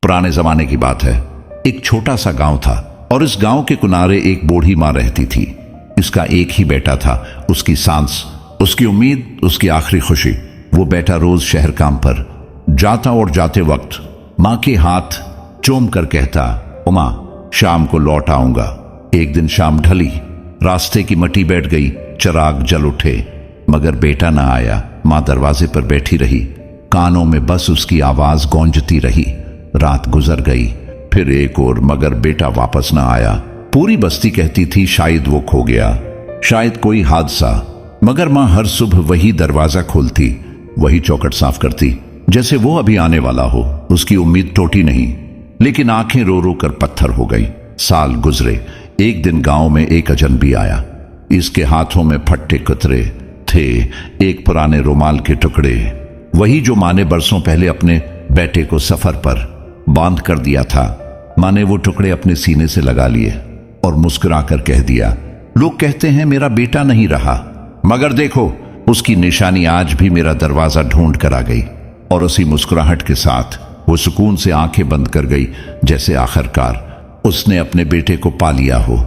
पुराने जमाने की बात है। एक छोटा सा गांव था और इस गांव के किनारे एक बूढ़ी माँ रहती थी। इसका एक ही बेटा था, उसकी सांस, उसकी उम्मीद, उसकी आखिरी खुशी। वो बेटा रोज शहर काम पर जाता और जाते वक्त माँ के हाथ चूम कर कहता, ओ माँ, शाम को लौट आऊंगा। एक दिन शाम ढली, रास्ते की मट्टी बैठ गई, चिराग जल उठे, मगर बेटा ना आया। माँ दरवाजे पर बैठी रही, कानों में बस उसकी आवाज गूंजती रही। रात गुजर गई, फिर एक और, मगर बेटा वापस ना आया। पूरी बस्ती कहती थी शायद वो खो गया, शायद कोई हादसा। मगर माँ हर सुबह वही दरवाजा खोलती, वही चौखट साफ करती, जैसे वो अभी आने वाला हो। उसकी उम्मीद टूटी नहीं, लेकिन आंखें रो रो कर पत्थर हो गई। साल गुजरे। एक दिन गांव में एक अजनबी आया। इसके हाथों में फट्टे कतरे थे, एक पुराने रुमाल के टुकड़े, वही जो माँ ने बरसों पहले अपने बेटे को सफर पर बांध कर दिया था। माँ ने वो टुकड़े अपने सीने से लगा लिए और मुस्कुराकर कह दिया, लोग कहते हैं मेरा बेटा नहीं रहा, मगर देखो, उसकी निशानी आज भी मेरा दरवाजा ढूंढ कर आ गई। और उसी मुस्कुराहट के साथ वो सुकून से आंखें बंद कर गई, जैसे आखिरकार उसने अपने बेटे को पा लिया हो।